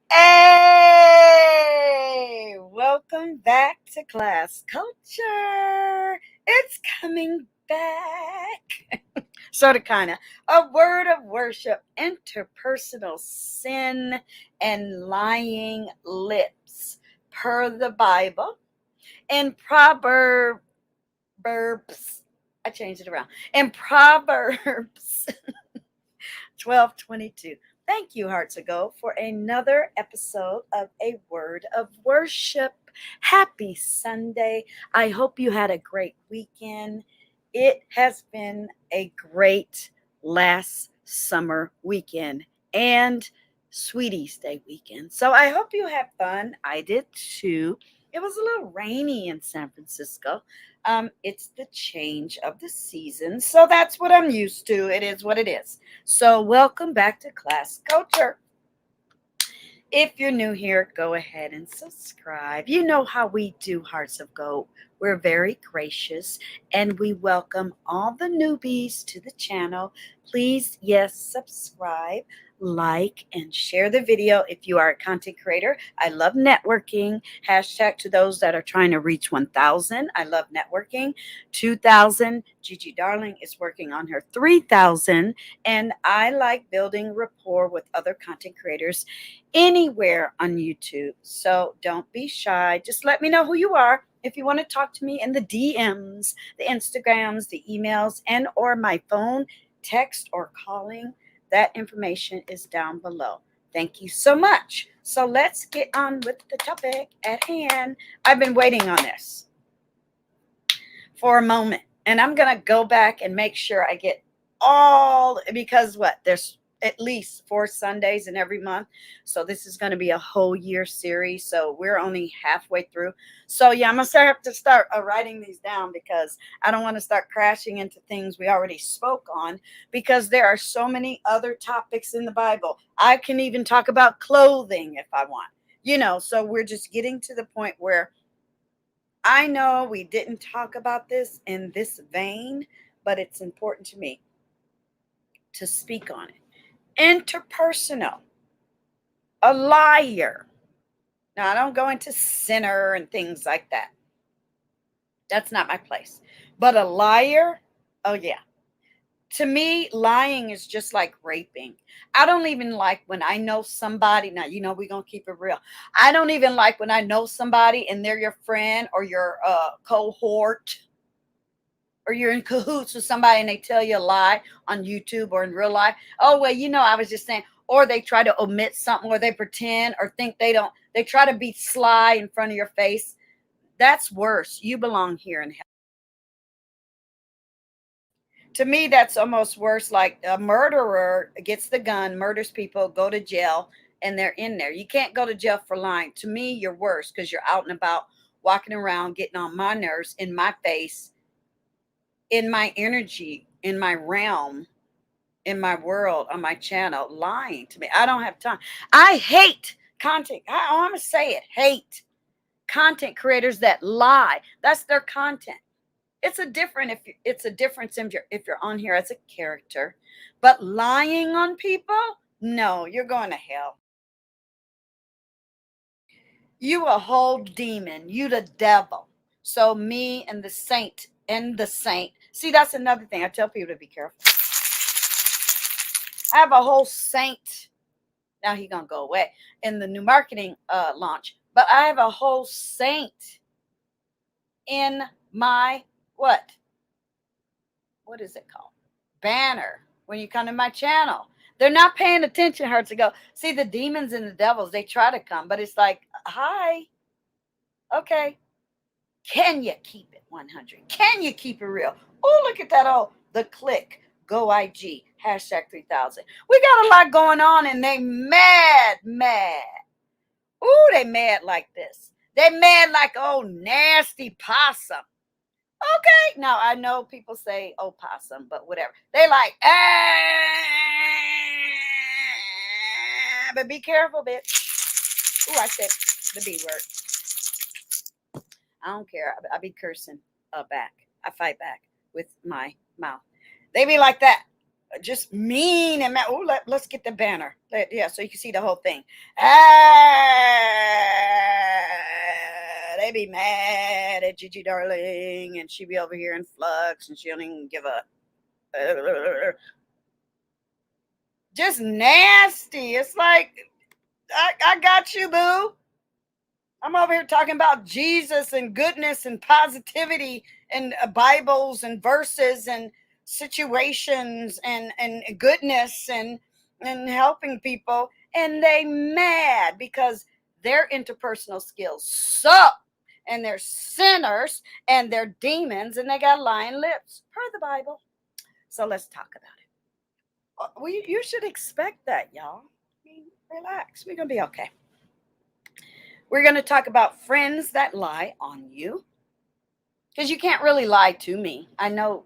Hey, welcome back to Class Culture. It's coming back. Sort of, kind of. A word of worship, interpersonal sin, and lying lips, per the Bible. In Proverbs, I changed it around. In Proverbs 12:22. Thank you, Hearts Ago, for another episode of A Word of Worship. Happy Sunday. I hope you had a great weekend. It has been a great last summer weekend and Sweeties Day weekend. So I hope you had fun. I did too. It was a little rainy in San Francisco. It's the change of the season. So that's what I'm used to. It is what it is. So, welcome back to Class Culture. If you're new here, go ahead and subscribe. You know how we do, Hearts of Gold. We're very gracious and we welcome all the newbies to the channel. Please, yes, subscribe, like, and share the video if you are a content creator. I love networking. Hashtag to those that are trying to reach 1,000. I love networking. 2,000. Gigi Darling is working on her 3,000. And I like building rapport with other content creators anywhere on YouTube. So don't be shy. Just let me know who you are. If you want to talk to me in the DMs, the Instagrams, the emails, and or my phone, text, or calling, that information is down below. Thank you so much. So let's get on with the topic at hand. I've been waiting on this for a moment, and I'm going to go back and make sure I get all, because what? There's at least 4 Sundays in every month. So this is going to be a whole year series. So we're only halfway through. So yeah, I'm going to have to start writing these down because I don't want to start crashing into things we already spoke on, because there are so many other topics in the Bible. I can even talk about clothing if I want, so we're just getting to the point where I know we didn't talk about this in this vein, but it's important to me to speak on it. Interpersonal, a liar. Now, I don't go into sinner and things like that. That's not my place. But a liar, oh yeah. To me, lying is just like raping. I don't even like when I know somebody. Now, we're going to keep it real. I don't even like when I know somebody and they're your friend or your cohort, or you're in cahoots with somebody and they tell you a lie on YouTube or in real life. Oh, well, I was just saying, or they try to omit something, or they pretend or think they don't. They try to be sly in front of your face. That's worse. You belong here in hell. To me, that's almost worse. Like a murderer gets the gun, murders people, go to jail, and they're in there. You can't go to jail for lying. To me, you're worse because you're out and about, walking around, getting on my nerves, in my face, in my energy, in my realm, in my world, on my channel, lying to me. I don't have time. I hate content. I'm going to say it. Hate content creators that lie. That's their content. It's a difference if you're on here as a character, but lying on people, no, you're going to hell. You a whole demon. You the devil. So me and the saint. See, that's another thing. I tell people to be careful. I have a whole saint. Now he's gonna go away in the new marketing launch. But I have a whole saint in my what? What is it called? Banner. When you come to my channel, they're not paying attention. Hearts to go. See, the demons and the devils, they try to come, but it's like, hi, okay. Can you keep it 100? Can you keep it real? Oh, look at that. Oh, the click. Go IG. Hashtag 3000. We got a lot going on and they mad. Ooh, they mad like this. They mad like, oh, nasty possum. Okay. Now, I know people say, oh, possum, but whatever. They like, but be careful, bitch. Ooh, I said the B word. I don't care. I be cursing back. I fight back with my mouth. They be like that. just mean and mad. Oh, let's get the banner. Yeah, so you can see the whole thing. They be mad at Gigi Darling, and she be over here in flux, and she don't even give a. Just nasty. It's like, I got you, boo. I'm over here talking about Jesus and goodness and positivity and Bibles and verses and situations and goodness and helping people, and they mad because their interpersonal skills suck, and they're sinners and they're demons and they got lying lips per the Bible. So let's talk about it. You should expect that, y'all. I mean, relax. We're gonna be okay. We're going to talk about friends that lie on you, because you can't really lie to me. I know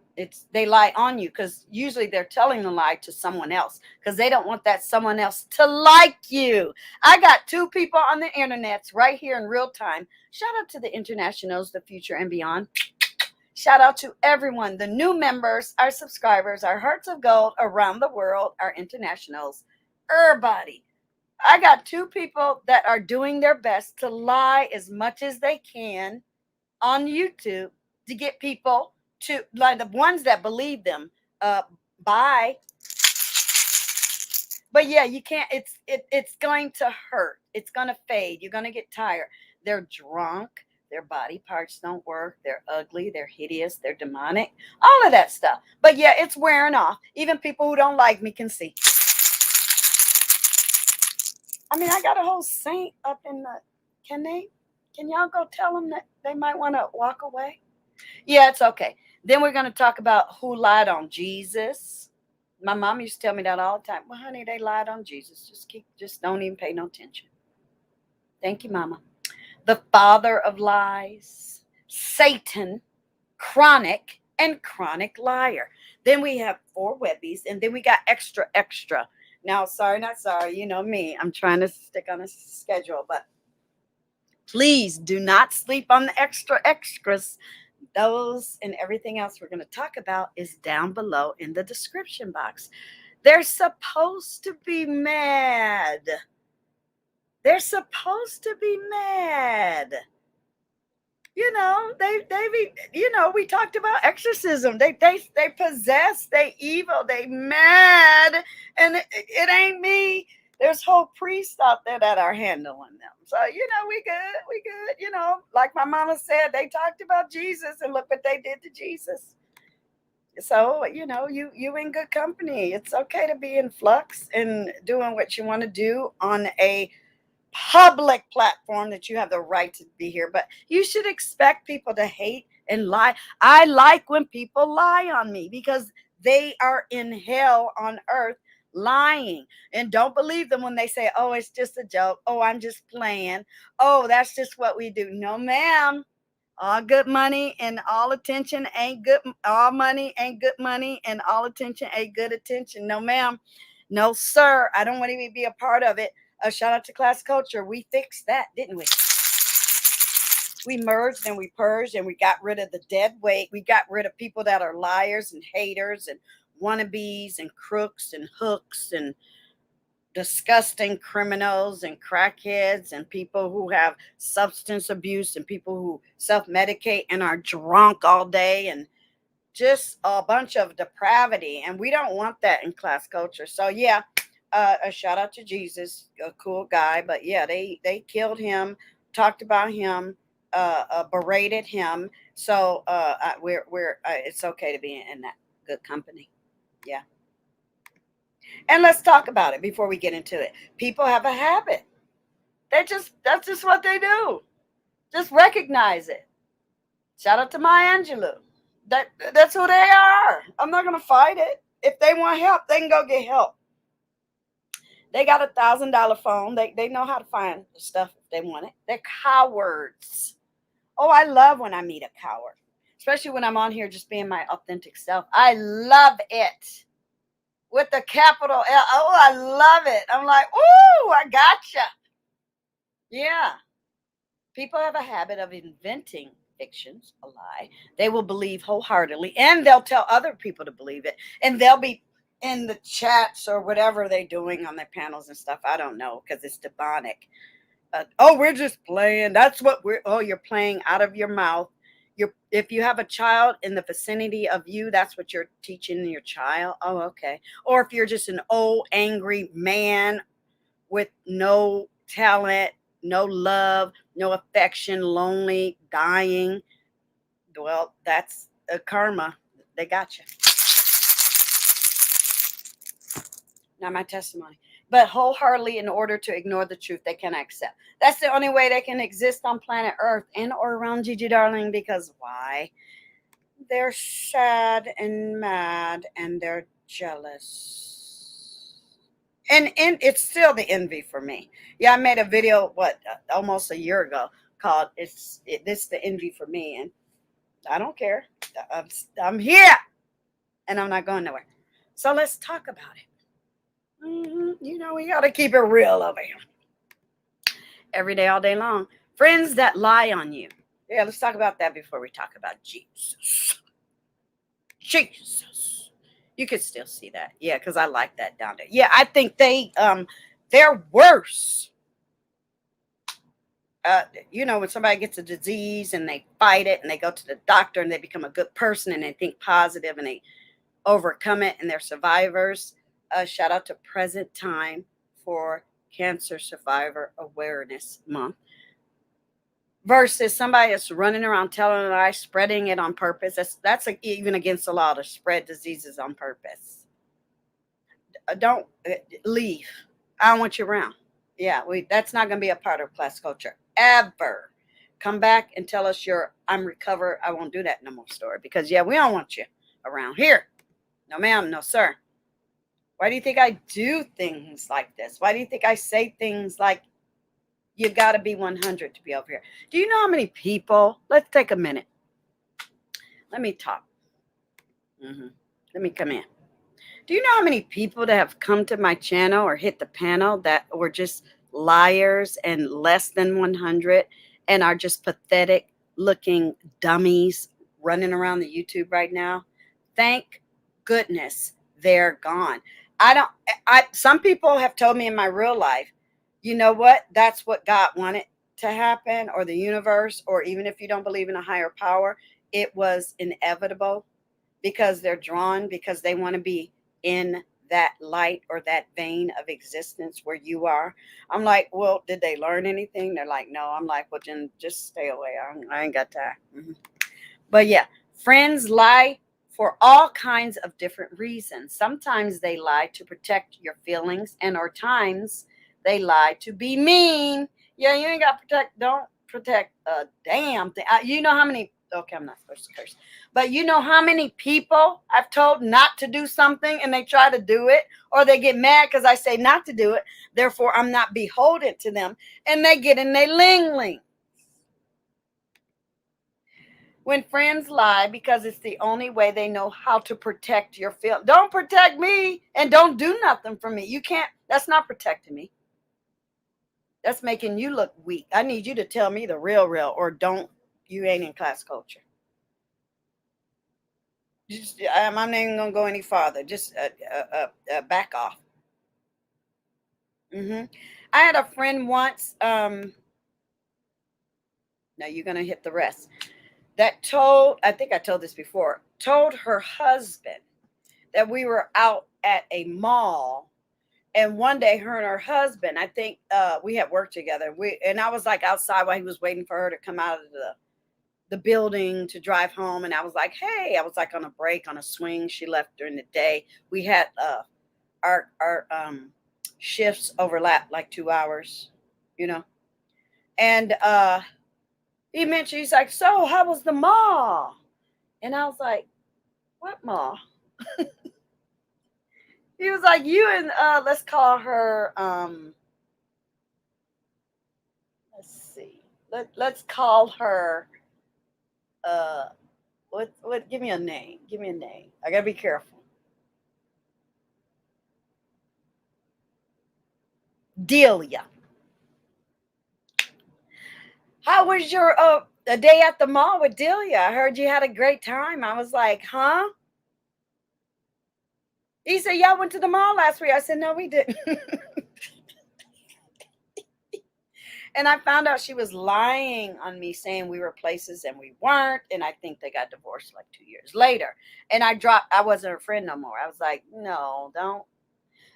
they lie on you because usually they're telling the lie to someone else because they don't want that someone else to like you. I got two people on the internets right here in real time. Shout out to the internationals, the future and beyond. Shout out to everyone, the new members, our subscribers, our hearts of gold around the world, our internationals, everybody. I got two people that are doing their best to lie as much as they can on YouTube to get people to, like, the ones that believe them, buy. But yeah, you can't. It's going to hurt. It's going to fade. You're going to get tired. They're drunk. Their body parts don't work. They're ugly. They're hideous. They're demonic. All of that stuff. But yeah, it's wearing off. Even people who don't like me can see. I mean, I got a whole saint up in the. Can y'all go tell them that they might want to walk away? Yeah, it's okay. Then we're going to talk about who lied on Jesus. My mom used to tell me that all the time. Well, honey, they lied on Jesus. Just don't even pay no attention. Thank you, Mama. The father of lies, Satan, chronic and chronic liar. Then we have 4 webbies, and then we got extra. Now, sorry, not sorry. You know me. I'm trying to stick on a schedule, but please do not sleep on the extras. Those and everything else we're going to talk about is down below in the description box. They're supposed to be mad. They're supposed to be mad. You know, we talked about exorcism. They possess, they evil, they mad, and it ain't me. There's whole priests out there that are handling them. So, we good. Like my mama said, they talked about Jesus, and look what they did to Jesus. So, you in good company. It's okay to be in flux and doing what you want to do on a public platform that you have the right to be here, but you should expect people to hate and lie. I like when people lie on me because they are in hell on earth lying, and don't believe them when they say, oh, it's just a joke. Oh, I'm just playing. Oh, that's just what we do. No, ma'am. All good money and all attention ain't good. All money ain't good money, and all attention ain't good attention. No, ma'am. No, sir. I don't want to even be a part of it. Shout out to Class Culture. We fixed that, didn't we? We merged and we purged and we got rid of the dead weight. We got rid of people that are liars and haters and wannabes and crooks and hooks and disgusting criminals and crackheads and people who have substance abuse and people who self-medicate and are drunk all day and just a bunch of depravity. And we don't want that in Class Culture. So yeah, a shout out to Jesus, a cool guy. But yeah, they killed him, talked about him, berated him. So we're it's okay to be in that good company. Yeah. And let's talk about it before we get into it. People have a habit. That's just what they do. Just recognize it. Shout out to Maya Angelou. That's who they are. I'm not gonna fight it. If they want help, they can go get help. They got a $1,000 phone. They know how to find the stuff if they want it. They're cowards. Oh, I love when I meet a coward, especially when I'm on here just being my authentic self. I love it. With the capital L. Oh, I love it. I'm like, ooh, I gotcha. Yeah. People have a habit of inventing fictions, a lie. They will believe wholeheartedly, and they'll tell other people to believe it. And they'll be in the chats or whatever they're doing on their panels and stuff. I don't know because it's demonic. Oh, we're just playing. That's what we're. Oh, you're playing out of your mouth. If you have a child in the vicinity of you, that's what you're teaching your child. Oh, okay. Or if you're just an old angry man with no talent, no love, no affection, lonely, dying, well, that's a karma. They got you. Not my testimony. But wholeheartedly, in order to ignore the truth they cannot accept. That's the only way they can exist on planet Earth and or around Gigi Darling, because why? They're sad and mad and they're jealous. And it's still the envy for me. Yeah, I made a video, almost a year ago called This the Envy for Me. And I don't care. I'm here and I'm not going nowhere. So let's talk about it. You know, we got to keep it real over here. Every day, all day long. Friends that lie on you. Yeah, let's talk about that before we talk about Jesus. Jesus. You can still see that. Yeah, because I like that down there. Yeah, I think they're worse. You know, when somebody gets a disease and they fight it and they go to the doctor and they become a good person and they think positive and they overcome it and they're survivors. Shout out to Present Time for Cancer Survivor Awareness Month. Versus somebody that's running around telling a lie, spreading it on purpose. That's even against the law to spread diseases on purpose. Don't leave. I don't want you around. Yeah, that's not going to be a part of class culture ever. Come back and tell us I'm recovered. I won't do that no more story because yeah, we don't want you around here. No, ma'am. No, sir. Why do you think I do things like this? Why do you think I say things like, you got to be 100 to be over here? Do you know how many people? Let's take a minute. Let me talk. Let me come in. Do you know how many people that have come to my channel or hit the panel that were just liars and less than 100 and are just pathetic looking dummies running around the YouTube right now? Thank goodness they're gone. Some people have told me in my real life, you know what? That's what God wanted to happen, or the universe, or even if you don't believe in a higher power, it was inevitable because they're drawn, because they want to be in that light or that vein of existence where you are. I'm like, well, did they learn anything? They're like, no. I'm like, well, Jen, just stay away. I ain't got time. But yeah, friends lie for all kinds of different reasons. Sometimes they lie to protect your feelings, and or times they lie to be mean. Yeah, you ain't got to protect. Don't protect a damn thing. You know how many? Okay, I'm not supposed to curse, but you know how many people I've told not to do something and they try to do it, or they get mad because I say not to do it. Therefore, I'm not beholden to them, and they get in their ling. When friends lie because it's the only way they know how to protect your feelings. Don't protect me and don't do nothing for me. You can't. That's not protecting me. That's making you look weak. I need you to tell me the real, or don't. You ain't in class culture. I'm not even going to go any farther. Just back off. I had a friend once. Now you're going to hit the rest. That I think I told this before, told her husband that we were out at a mall, and one day her and her husband, I think we had worked together. And I was like outside while he was waiting for her to come out of the building to drive home. And I was like, hey, I was like on a break, on a swing. She left during the day. We had our shifts overlap like 2 hours, you know. And he mentioned, he's like, so how was the mall? And I was like, what mall? He was like, you and let's call her let's see. Let's call her what give me a name. Give me a name. I gotta be careful. Delia. How was your a day at the mall with Delia? I heard you had a great time. I was like, huh? He said, y'all went to the mall last week. I said, no, we didn't. And I found out she was lying on me, saying we were places and we weren't. And I think they got divorced like 2 years later. And I wasn't her friend no more. I was like, no, don't.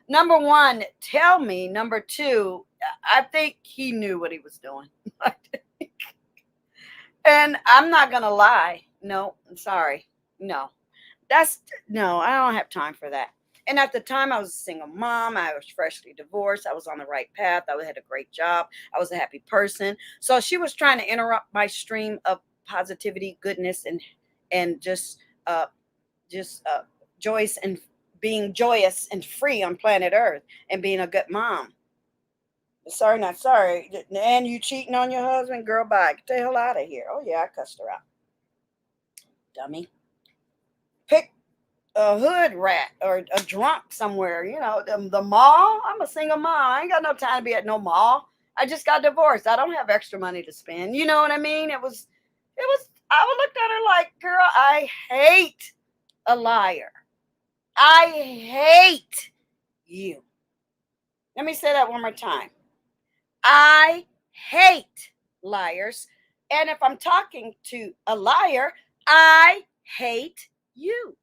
Number one, tell me. Number two, I think he knew what he was doing. And I'm not going to lie. No, I'm sorry. No, no, I don't have time for that. And at the time, I was a single mom. I was freshly divorced. I was on the right path. I had a great job. I was a happy person. So she was trying to interrupt my stream of positivity, goodness, and just joyous and being joyous and free on planet Earth and being a good mom. Sorry, not sorry. And you cheating on your husband? Girl, bye. Get the hell out of here. Oh, yeah, I cussed her out. Dummy. Pick a hood rat or a drunk somewhere, the mall. I'm a single mom. I ain't got no time to be at no mall. I just got divorced. I don't have extra money to spend. You know what I mean? I looked at her like, girl, I hate a liar. I hate you. Let me say that one more time. I hate liars. And if I'm talking to a liar, I hate you.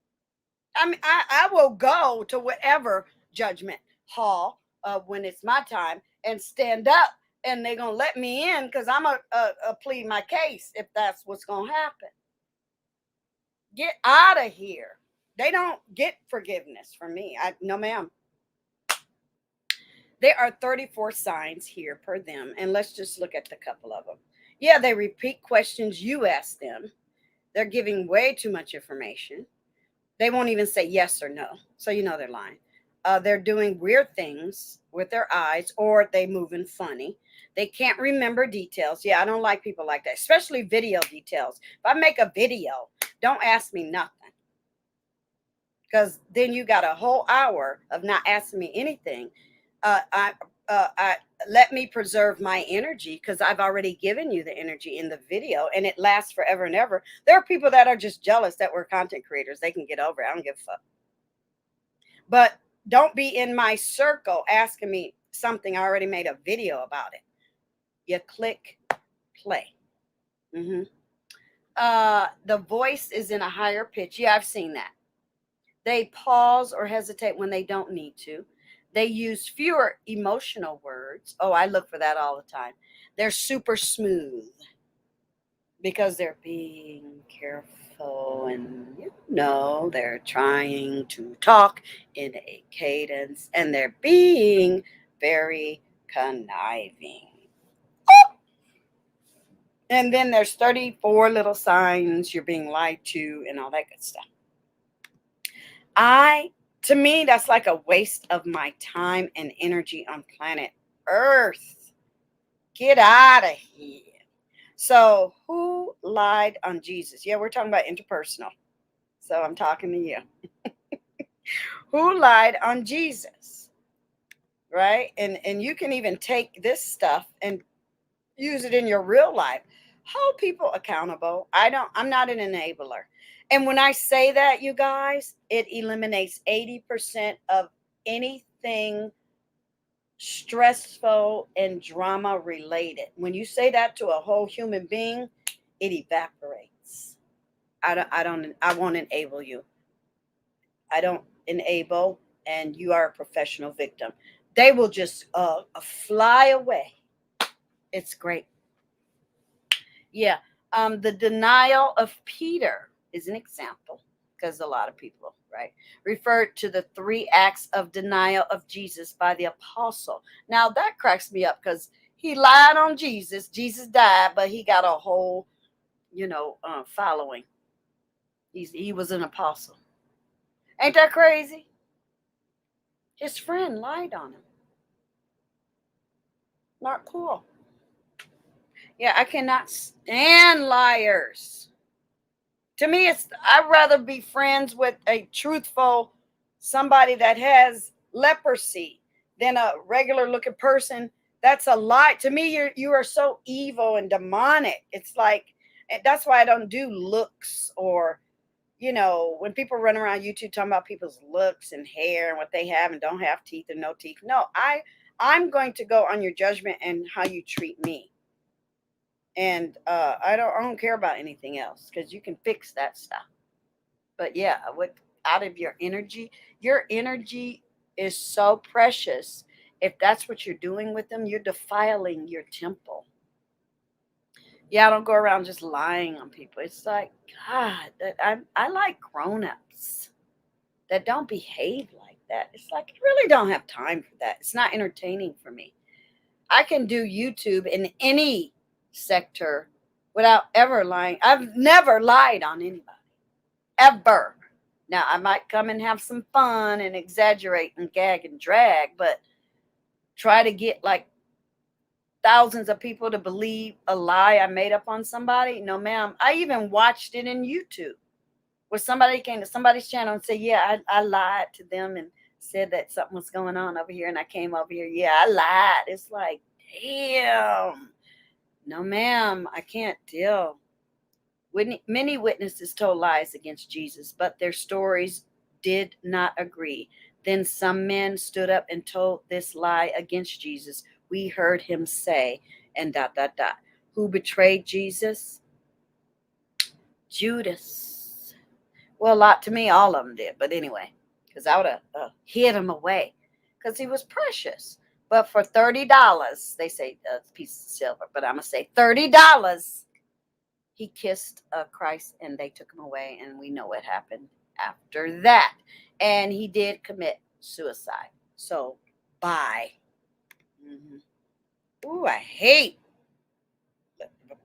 I mean, I will go to whatever judgment hall when it's my time and stand up, and they're going to let me in because I'm a plead my case if that's what's going to happen. Get out of here. They don't get forgiveness from me. No, ma'am. There are 34 signs here per them, and let's just look at a couple of them. Yeah, they repeat questions you ask them. They're giving way too much information. They won't even say yes or no, so you know they're lying. They're doing weird things with their eyes, or they moving funny. They can't remember details. Yeah, I don't like people like that, especially video details. If I make a video, don't ask me nothing, because then you got a whole hour of not asking me anything. Let me preserve my energy, because I've already given you the energy in the video, and it lasts forever and ever. There are people that are just jealous that we're content creators. They can get over it. I don't give a fuck. But don't be in my circle asking me something. I already made a video about it. You click play. The voice is in a higher pitch. Yeah, I've seen that. They pause or hesitate when they don't need to. They use fewer emotional words. Oh, I look for that all the time. They're super smooth because they're being careful, and they're trying to talk in a cadence, and they're being very conniving. Oh! And then there's 34 little signs you're being lied to and all that good stuff. To me, that's like a waste of my time and energy on planet Earth. Get out of here. So who lied on Jesus? Yeah, we're talking about interpersonal. So I'm talking to you. Who lied on Jesus? Right? And you can even take this stuff and use it in your real life. Hold people accountable. I'm not an enabler. And when I say that, you guys, it eliminates 80% of anything stressful and drama related. When you say that to a whole human being, it evaporates. I won't enable you. I don't enable, and you are a professional victim. They will just fly away. It's great. Yeah. The denial of Peter is an example, because a lot of people, right, referred to the 3 acts of denial of Jesus by the apostle. Now that cracks me up, because he lied on Jesus. Jesus died, but he got a whole, following. He was an apostle. Ain't that crazy? His friend lied on him. Not cool. Yeah, I cannot stand liars. To me, I'd rather be friends with a truthful somebody that has leprosy than a regular looking person that's a lie. To me, you are so evil and demonic. It's like, that's why I don't do looks or you know, when people run around YouTube talking about people's looks and hair and what they have and don't have teeth and no teeth. No, I'm going to go on your judgment and how you treat me. And I don't care about anything else because you can fix that stuff. But yeah, what out of your energy is so precious. If that's what you're doing with them, you're defiling your temple. Yeah, I don't go around just lying on people. It's like, God, I like grown-ups that don't behave like that. It's like I really don't have time for that. It's not entertaining for me. I can do YouTube in any sector without ever lying. I've never lied on anybody. Ever. Now I might come and have some fun and exaggerate and gag and drag, but try to get like thousands of people to believe a lie I made up on somebody. No, ma'am. I even watched it in YouTube where somebody came to somebody's channel and said, yeah, I lied to them and said that something was going on over here and I came over here. Yeah, I lied. It's like, damn. No, ma'am, I can't deal. Many witnesses told lies against Jesus, but their stories did not agree. Then some men stood up and told this lie against Jesus. We heard him say, and ... Who betrayed Jesus? Judas. Well, a lot to me, all of them did. But anyway, because I would have hid him away because he was precious. But for $30, they say a piece of silver, but I'm going to say $30, he kissed Christ and they took him away. And we know what happened after that. And he did commit suicide. So, bye. Ooh, I hate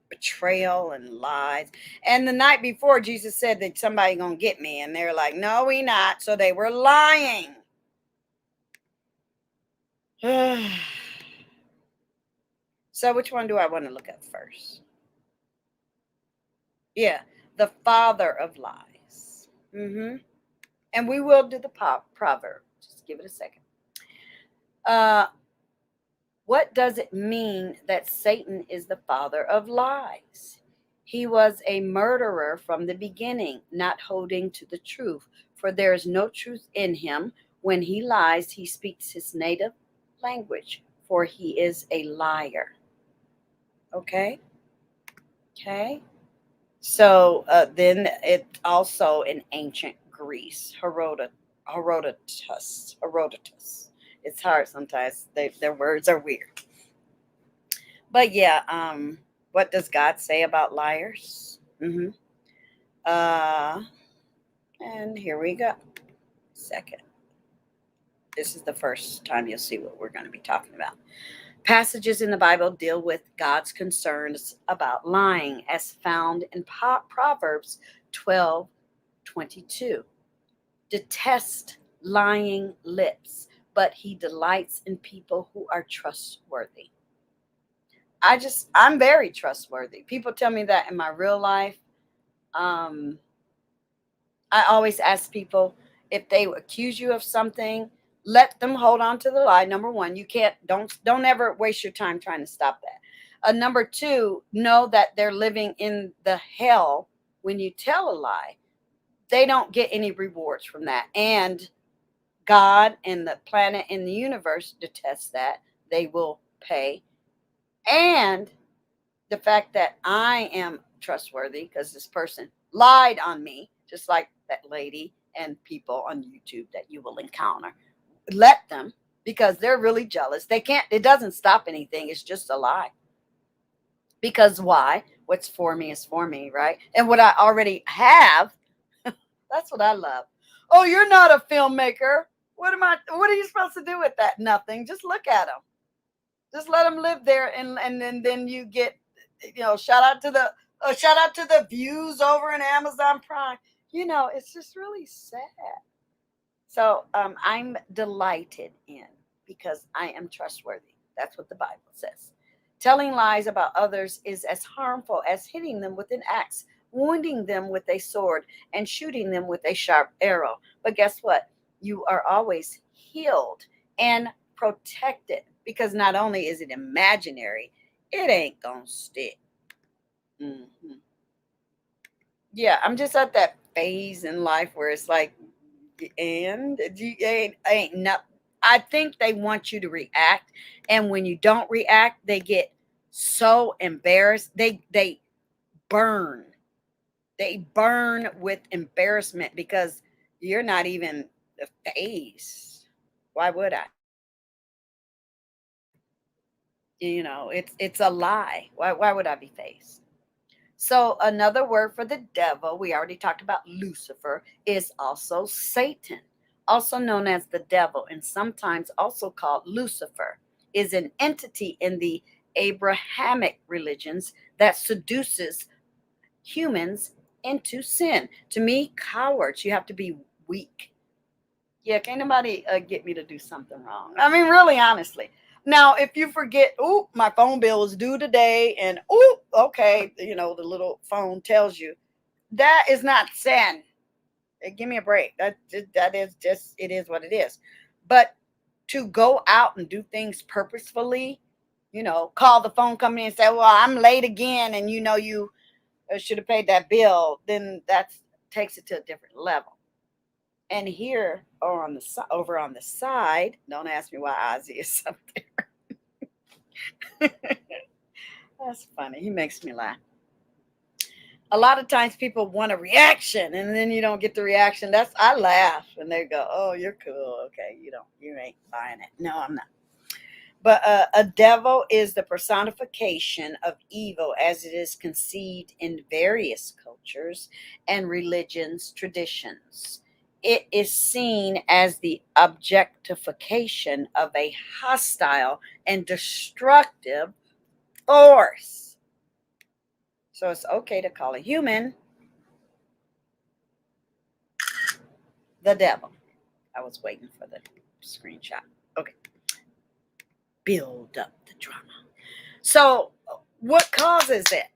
betrayal and lies. And the night before, Jesus said that somebody gonna get me, and they're like, no, we not. So they were lying. So which one do I want to look at first? Yeah, the father of lies. And we will do the proverb. Just give it a second. What does it mean that Satan is the father of lies? He was a murderer from the beginning, not holding to the truth, for there is no truth in him. When he lies, he speaks his native language, for he is a liar. Okay? Okay? So then it also in ancient Greece, Herodotus. It's hard sometimes. Their words are weird. But yeah, what does God say about liars? And here we go. Second. This is the first time you'll see what we're going to be talking about. Passages in the Bible deal with God's concerns about lying, as found in Proverbs 12:22. Detest lying lips, but he delights in people who are trustworthy. I'm very trustworthy. People tell me that in my real life. I always ask people if they accuse you of something, let them hold on to the lie. Number one, you don't ever waste your time trying to stop that. Number two, know that they're living in the hell when you tell a lie. They don't get any rewards from that. And God and the planet and the universe detest that. They will pay. And the fact that I am trustworthy because this person lied on me, just like that lady and people on YouTube that you will encounter. Let them, because they're really jealous. It doesn't stop anything. It's just a lie. Because why? What's for me is for me, right? And what I already have, that's what I love. Oh, you're not a filmmaker. What are you supposed to do with that? Nothing. Just look at them. Just let them live there, and then you get, shout out to the views over in Amazon Prime. It's just really sad. So I'm delighted in, because I am trustworthy. That's what the Bible says. Telling lies about others is as harmful as hitting them with an axe, wounding them with a sword, and shooting them with a sharp arrow. But guess what? You are always healed and protected, because not only is it imaginary, it ain't gonna stick. Yeah, I'm just at that phase in life where it's like, and you ain't not. I think they want you to react, and when you don't react, they get so embarrassed. They burn. They burn with embarrassment because you're not even phased. Why would I? You know, it's a lie. Why would I be phased? So another word for the devil, we already talked about Lucifer, is also Satan, also known as the devil, and sometimes also called Lucifer, is an entity in the Abrahamic religions that seduces humans into sin. To me, cowards, you have to be weak. Yeah, can't nobody get me to do something wrong. I mean, really, honestly. Now, if you forget, oh, my phone bill is due today, and oh, okay, you know, the little phone tells you that is not sin. Give me a break. That is just, it is what it is. But to go out and do things purposefully, you know, call the phone company and say, "Well, I'm late again," and you know you should have paid that bill, then that takes it to a different level. And here or on the over on the side, don't ask me why Ozzy is up there. That's funny. He makes me laugh. A lot of times people want a reaction and then you don't get the reaction. That's I laugh and they go, "Oh, you're cool. Okay, you ain't buying it." No, I'm not. But a devil is the personification of evil as it is conceived in various cultures and religions, traditions. It is seen as the objectification of a hostile and destructive force. So it's okay to call a human the devil. I was waiting for the screenshot. Okay. Build up the drama. So, what causes it?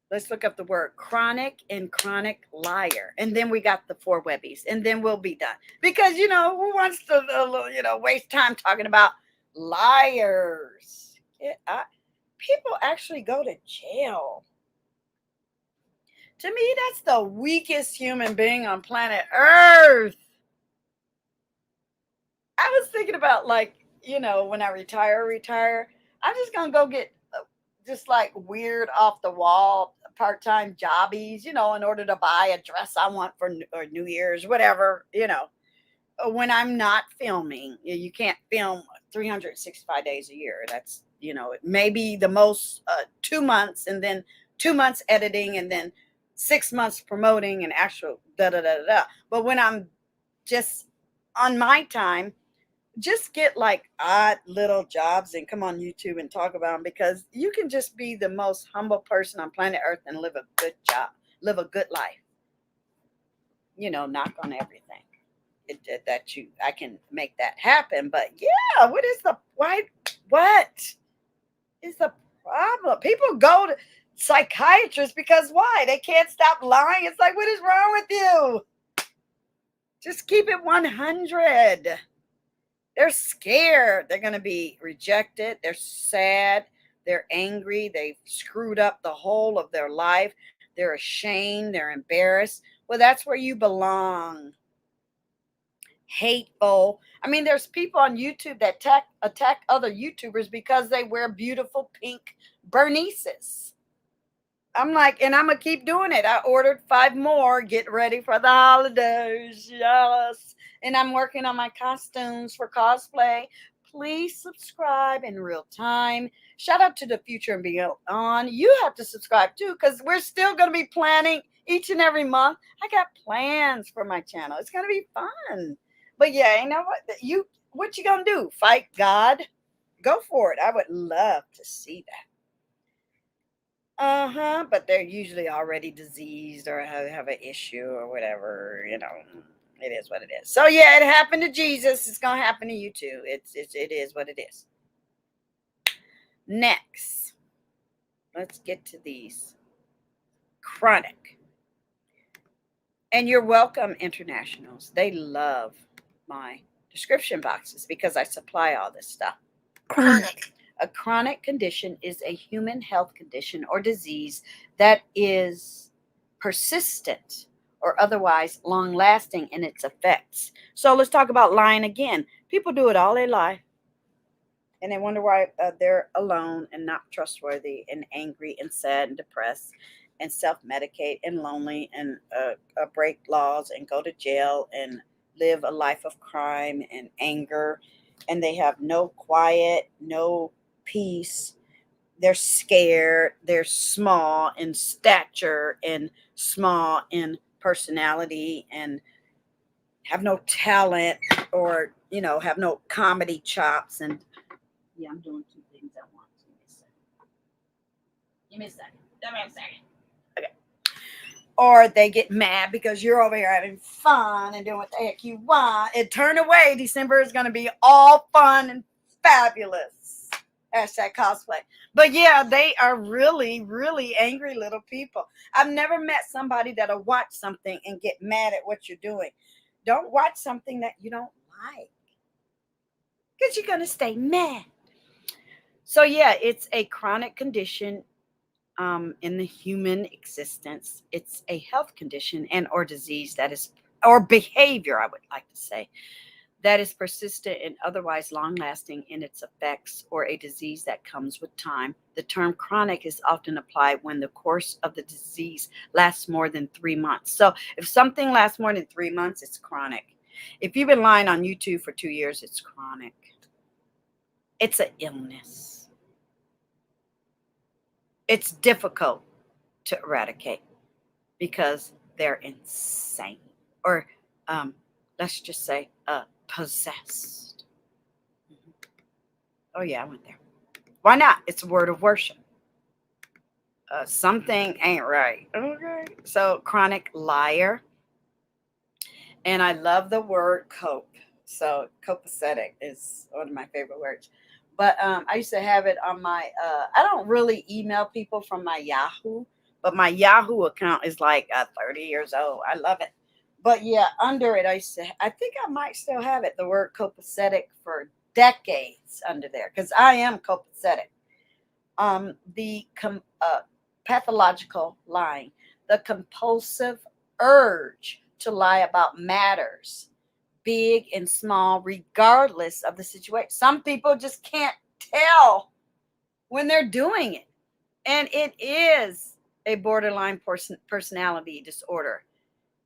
Let's look up the word chronic and chronic liar. And then we got the four webbies. And then we'll be done. Because, you know, who wants to, waste time talking about liars? People actually go to jail. To me, that's the weakest human being on planet Earth. I was thinking about, like, when I retire, I'm just going to go get just like weird off the wall part-time jobbies, in order to buy a dress I want for or New Year's, whatever, when I'm not filming. You can't film 365 days a year. That's, maybe the most 2 months, and then 2 months editing, and then 6 months promoting and actual da da da da. But when I'm just on my time, just get like odd little jobs and come on YouTube and talk about them, because you can just be the most humble person on planet Earth and live a good job, live a good life. Knock on everything I can make that happen. But yeah, what is the problem? People go to psychiatrists because why? They can't stop lying. It's like, what is wrong with you? Just keep it 100. They're scared. They're going to be rejected. They're sad. They're angry. They've screwed up the whole of their life. They're ashamed. They're embarrassed. Well, that's where you belong. Hateful. I mean, there's people on YouTube that attack other YouTubers because they wear beautiful pink burnices. I'm like, and I'm going to keep doing it. I ordered 5 more. Get ready for the holidays. Yes. And I'm working on my costumes for cosplay. Please subscribe in real time. Shout out to the future and beyond. You have to subscribe too, because we're still going to be planning each and every month. I got plans for my channel. It's going to be fun. But yeah, you know what you going to do? Fight God? Go for it. I would love to see that. But they're usually already diseased or have an issue or whatever, It is what it is. So yeah, it happened to Jesus. It's gonna happen to you too. It is what it is. Next, let's get to these chronic. And you're welcome, internationals. They love my description boxes because I supply all this stuff. Chronic. A chronic condition is a human health condition or disease that is persistent or otherwise long lasting in its effects. So let's talk about lying again. People do it all their life, and they wonder why they're alone and not trustworthy and angry and sad and depressed and self-medicate and lonely and break laws and go to jail and live a life of crime and anger, and they have no quiet, no peace. They're scared, they're small in stature and small in personality and have no talent, or have no comedy chops. And yeah, I'm doing two things at once. Give me a second. Give me a second. Okay. Or they get mad because you're over here having fun and doing what the heck you want. And turn away. December is going to be all fun and fabulous. Hashtag cosplay. But yeah, they are really, really angry little people. I've never met somebody that'll watch something and get mad at what you're doing. Don't watch something that you don't like, because you're going to stay mad. So yeah, it's a chronic condition in the human existence. It's a health condition and or disease that is, or behavior, I would like to say, that is persistent and otherwise long-lasting in its effects, or a disease that comes with time. The term chronic is often applied when the course of the disease lasts more than 3 months. So if something lasts more than 3 months, it's chronic. If you've been lying on YouTube for 2 years, it's chronic. It's an illness. It's difficult to eradicate because they're insane, or let's just say possessed. Oh yeah, I went there. Why not? It's a word of worship. Something ain't right. Okay. So chronic liar. And I love the word cope. So copacetic is one of my favorite words. But I used to have it on my, I don't really email people from my Yahoo, but my Yahoo account is like 30 years old. I love it. But yeah, under it, I think I might still have it, the word copacetic, for decades under there, because I am copacetic. The pathological lying, the compulsive urge to lie about matters, big and small, regardless of the situation. Some people just can't tell when they're doing it. And it is a borderline personality disorder.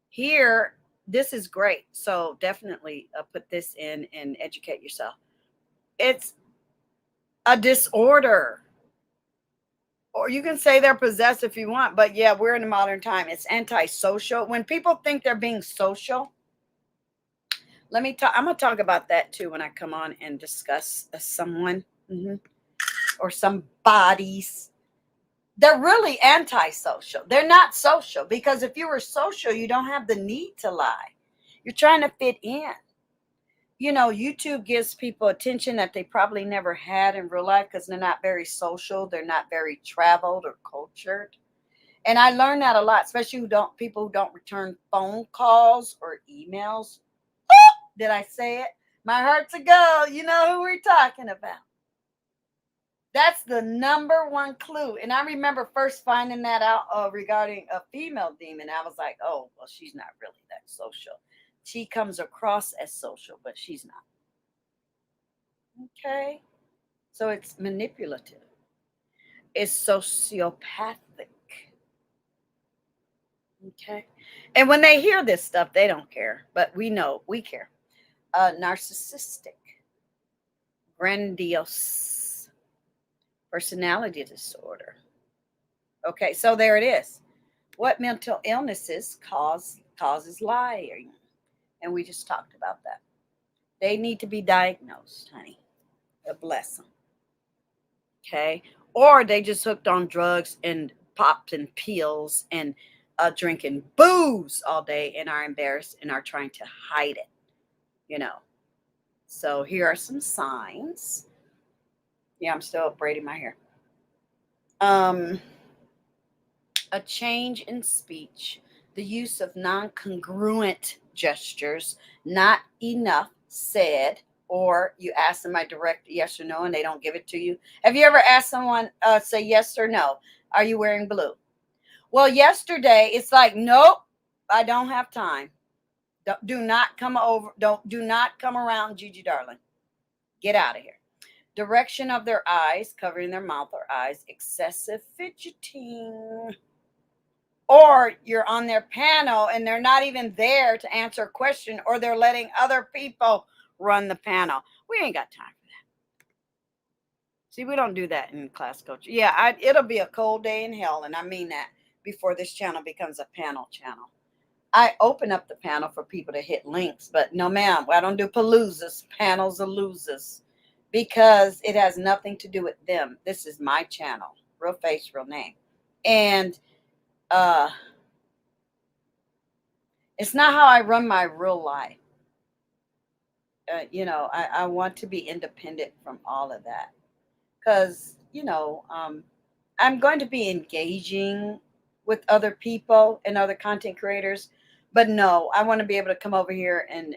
Here, this is great. So definitely put this in and educate yourself. It's a disorder. Or you can say they're possessed if you want. But yeah, we're in a modern time. It's antisocial. When people think they're being social, let me talk. I'm going to talk about that too when I come on and discuss someone or some bodies. They're really antisocial. They're not social, because if you were social, you don't have the need to lie. You're trying to fit in. YouTube gives people attention that they probably never had in real life because they're not very social. They're not very traveled or cultured. And I learned that a lot, especially people who don't return phone calls or emails. Did I say it? My heart's a go. You know who we're talking about. That's the number one clue. And I remember first finding that out regarding a female demon. I was like, oh, well, she's not really that social. She comes across as social, but she's not. Okay? So it's manipulative. It's sociopathic. Okay? And when they hear this stuff, they don't care. But we know we care. Narcissistic. Grandiose. Personality disorder. Okay, so there it is. What mental illnesses causes lying? And we just talked about that. They need to be diagnosed, honey. Bless them. Okay, or they just hooked on drugs and popped and pills and drinking booze all day and are embarrassed and are trying to hide it. So here are some signs. Yeah, I'm still braiding my hair. A change in speech, the use of non-congruent gestures, not enough said, or you ask them a direct yes or no and they don't give it to you. Have you ever asked someone, say yes or no? Are you wearing blue? Well, yesterday it's like, nope, I don't have time. Do not come over. Do not come around Gigi Darling. Get out of here. Direction of their eyes, covering their mouth or eyes, excessive fidgeting. Or you're on their panel and they're not even there to answer a question, or they're letting other people run the panel. We ain't got time for that. See, we don't do that in class culture. Yeah, it'll be a cold day in hell, and I mean that, before this channel becomes a panel channel. I open up the panel for people to hit links, but no, ma'am, I don't do paloozas. Panels are losers, because it has nothing to do with them. This is my channel, real face, real name. And it's not how I run my real life. I want to be independent from all of that, because, I'm going to be engaging with other people and other content creators. But no, I want to be able to come over here and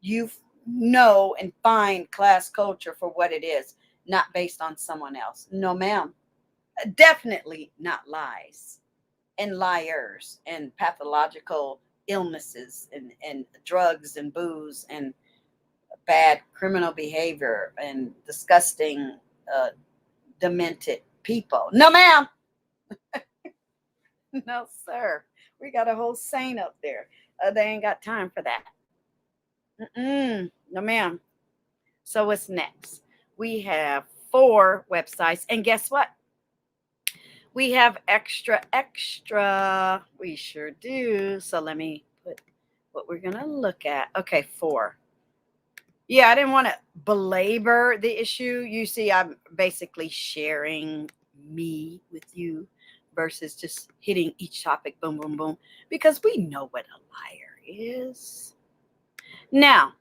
you know and find class culture for what it is, not based on someone else. No, ma'am. Definitely not lies and liars and pathological illnesses and drugs and booze and bad criminal behavior and disgusting, demented people. No, ma'am. No, sir. We got a whole saint up there. They ain't got time for that. No, ma'am. So what's next? We have 4 websites. And guess what? We have extra. We sure do. So let me put what we're going to look at. Okay, 4. Yeah, I didn't want to belabor the issue. You see, I'm basically sharing me with you versus just hitting each topic, boom, boom, boom, because we know what a liar is. Now,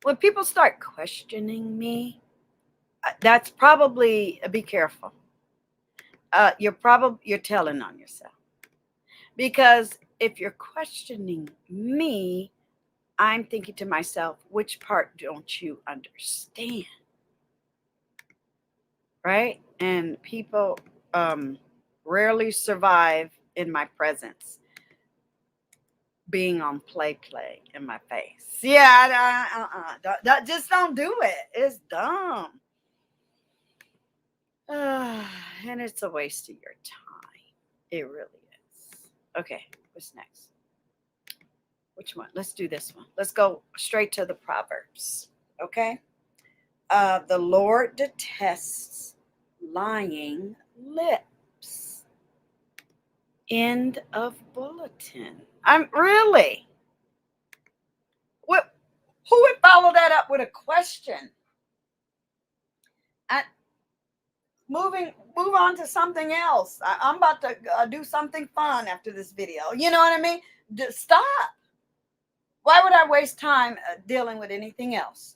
when people start questioning me, that's probably, be careful. You're telling on yourself, because if you're questioning me, I'm thinking to myself, which part don't you understand? Right? And people rarely survive in my presence, being on play in my face. Yeah, just don't do it. It's dumb. And it's a waste of your time. It really is. Okay, what's next? Which one? Let's do this one. Let's go straight to the Proverbs. Okay? The Lord detests lying lips. End of bulletin. I'm really. What? Who would follow that up with a question? Move on to something else. I'm about to do something fun after this video. You know what I mean? Stop. Why would I waste time dealing with anything else?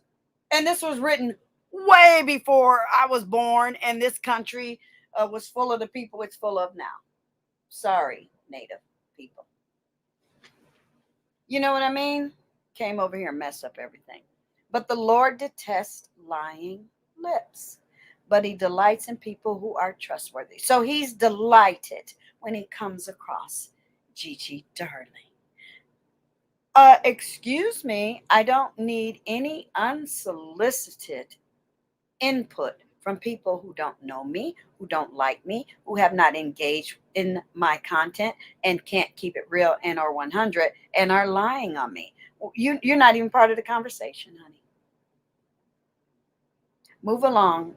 And this was written way before I was born, and this country was full of the people it's full of now. Sorry, Native people. You know what I mean? Came over here and messed up everything. But the Lord detests lying lips, but he delights in people who are trustworthy. So he's delighted when he comes across Gigi Darling. Excuse me, I don't need any unsolicited input from people who don't know me, who don't like me, who have not engaged in my content and can't keep it real and or 100 and are lying on me. You're not even part of the conversation, honey. Move along,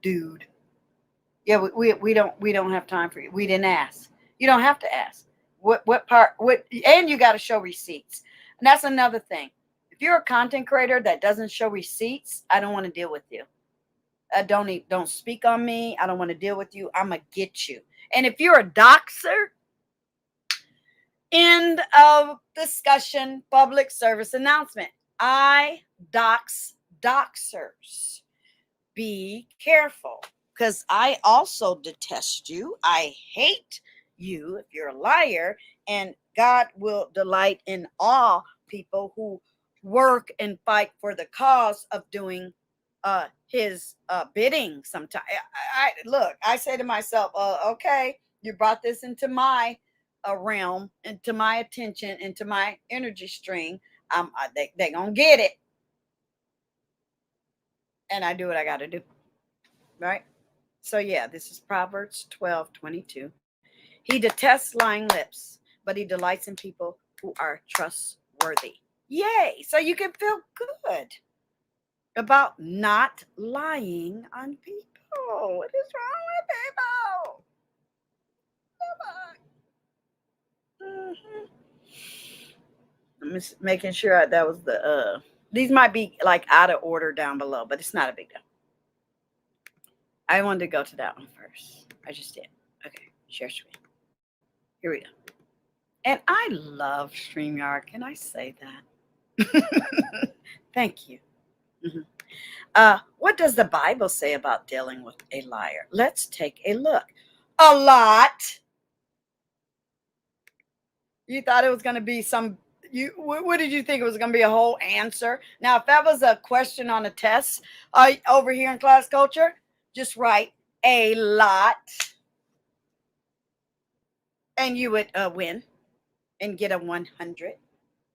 dude. Yeah, we don't have time for you. We didn't ask. You don't have to ask. What part? And you got to show receipts. And that's another thing. If you're a content creator that doesn't show receipts, I don't want to deal with you. Don't speak on me. I don't want to deal with you. I'm gonna get you. And if you're a doxer, end of discussion. Public service announcement. I dox doxers. Be careful, because I also detest you. I hate you if you're a liar, and God will delight in all people who work and fight for the cause of doing his bidding. Sometimes I say to myself, okay, you brought this into my realm into my attention, into my energy stream, they gonna get it, and I do what I got to do, right? So yeah, this is Proverbs 12:22. He detests lying lips, but he delights in people who are trustworthy. Yay! So you can feel good about not lying on people. What is wrong with people? I'm just making sure that was the these might be like out of order down below, but it's not a big deal. I wanted to go to that one first. I just did. Okay, share screen. Here we go. And I love StreamYard. Can I say that? Thank you. What does the Bible say about dealing with a liar? Let's take a look. A lot. You thought it was going to be some. What did you think it was going to be? A whole answer? Now, if that was a question on a test over here in class culture, just write a lot, and you would win and get a 100,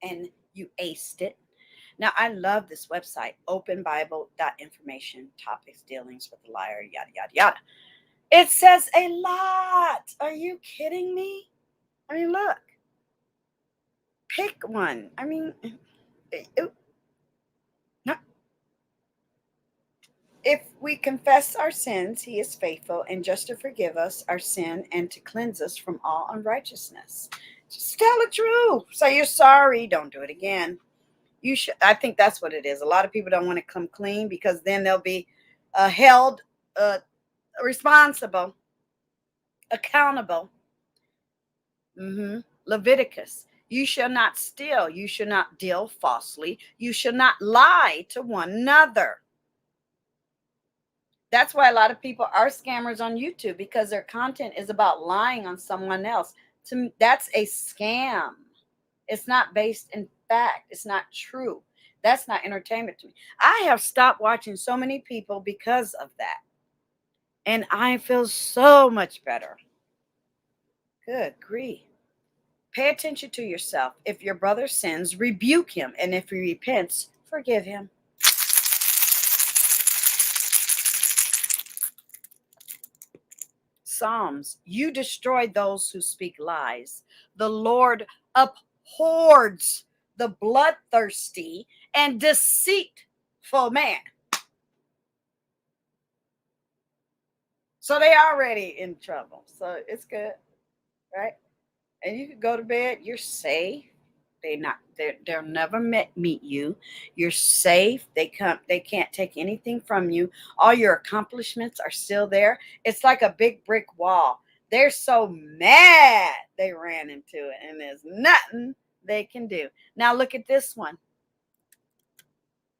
and you aced it. Now, I love this website, openbible.information, topics, dealings with the liar, yada, yada, yada. It says a lot. Are you kidding me? I mean, look. Pick one. I mean, no. If we confess our sins, he is faithful and just to forgive us our sin and to cleanse us from all unrighteousness. Just tell the truth. Say you're sorry. Don't do it again. You should. I think that's what it is. A lot of people don't want to come clean because then they'll be held responsible, accountable. Leviticus. You shall not steal. You shall not deal falsely. You shall not lie to one another. That's why a lot of people are scammers on YouTube, because their content is about lying on someone else. To me, that's a scam. It's not based in fact. It's not true. That's not entertainment to me. I have stopped watching so many people because of that. And I feel so much better. Good grief. Pay attention to yourself. If your brother sins, rebuke him. And if he repents, forgive him. Psalms, you destroy those who speak lies. The Lord abhors the bloodthirsty and deceitful man. So they already in trouble. So it's good, right? And you can go to bed. You're safe. They'll never meet you. You're safe. They can't take anything from you. All your accomplishments are still there. It's like a big brick wall. They're so mad they ran into it, and there's nothing they can do. Now look at this one.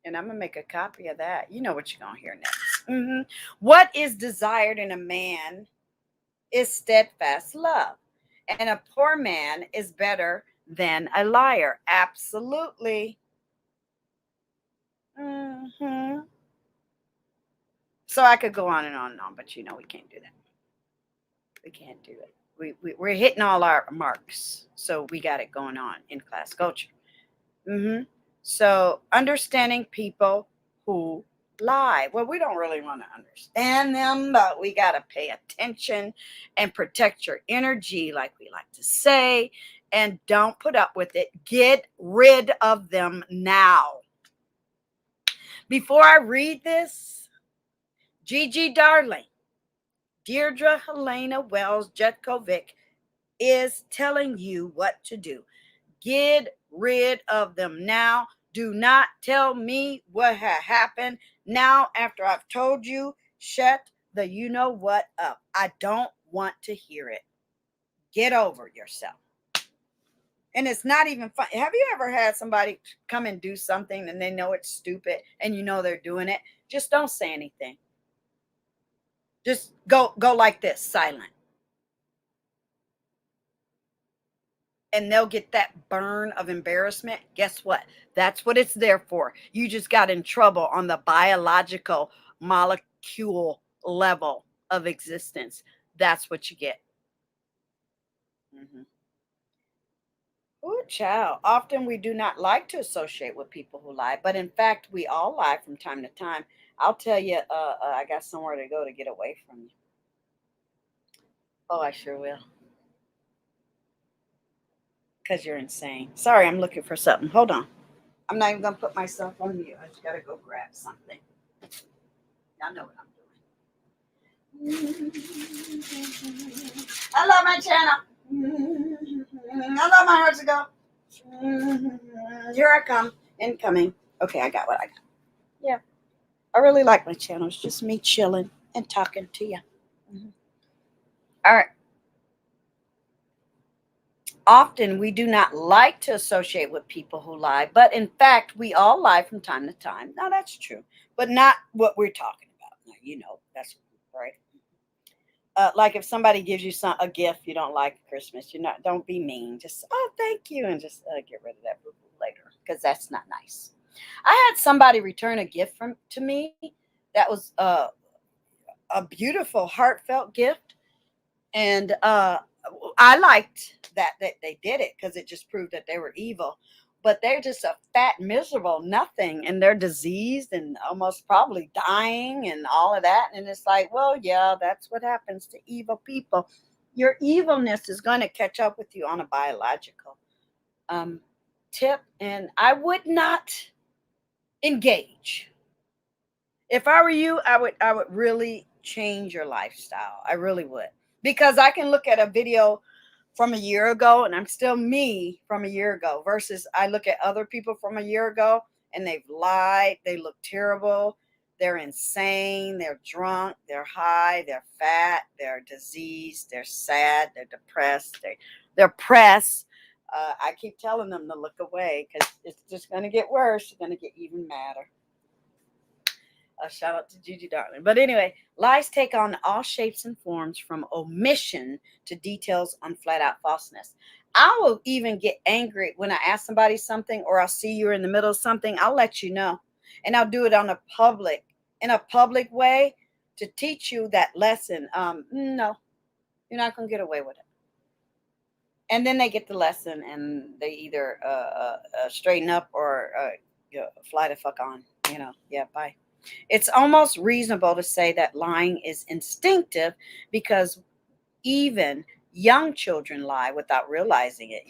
And I'm gonna make a copy of that. You know what you're gonna hear next. What is desired in a man is steadfast love, and a poor man is better than a liar. Absolutely. So I could go on and on and on, but you know we can't do that. We can't do it. We're hitting all our marks, so we got it going on in class culture. So understanding people who lie. Well, we don't really want to understand them, but we got to pay attention and protect your energy, like we like to say, and don't put up with it. Get rid of them now. Before I read this, Gigi Darling, DEIRDREHELENA Wells Jetkovic is telling you what to do. Get rid of them now. Do not tell me what happened now after I've told you. Shut the you know what up. I don't want to hear it. Get over yourself. And it's not even fun. Have you ever had somebody come and do something and they know it's stupid and you know they're doing it? Just don't say anything. Just go like this, silent. And they'll get that burn of embarrassment. Guess what? That's what it's there for. You just got in trouble on the biological molecule level of existence. That's what you get. Ooh, child. Often we do not like to associate with people who lie, but in fact, we all lie from time to time. I'll tell you, I got somewhere to go to get away from you. Oh, I sure will. Because you're insane. Sorry, I'm looking for something. Hold on. I'm not even going to put myself on mute. I just got to go grab something. Y'all know what I'm doing. I love my channel. I love my heart to go. Here I come. Incoming. Okay, I got what I got. Yeah. I really like my channel. It's just me chilling and talking to you. All right. Often we do not like to associate with people who lie, but in fact, we all lie from time to time. Now, that's true, but not what we're talking about. Now, that's right. Like if somebody gives you a gift you don't like at Christmas, don't be mean. Just, oh, thank you, and just get rid of that later because that's not nice. I had somebody return a gift to me that was a beautiful, heartfelt gift, and I liked that they did it because it just proved that they were evil. But they're just a fat, miserable nothing, and they're diseased and almost probably dying and all of that. And it's like, well, yeah, that's what happens to evil people. Your evilness is going to catch up with you on a biological um, tip, and I would not engage. If I were you, I would really change your lifestyle. I really would. Because I can look at a video from a year ago and I'm still me from a year ago versus I look at other people from a year ago and they've lied, they look terrible, they're insane, they're drunk, they're high, they're fat, they're diseased, they're sad, they're depressed, they're pressed. I keep telling them to look away because it's just going to get worse. It's going to get even madder. Shout out to Gigi Darling. But anyway, lies take on all shapes and forms from omission to details on flat out falseness. I will even get angry when I ask somebody something or I'll see you're in the middle of something. I'll let you know. And I'll do it in a public way to teach you that lesson. No, you're not going to get away with it. And then they get the lesson and they either straighten up or fly the fuck on. Yeah, bye. It's almost reasonable to say that lying is instinctive because even young children lie without realizing it.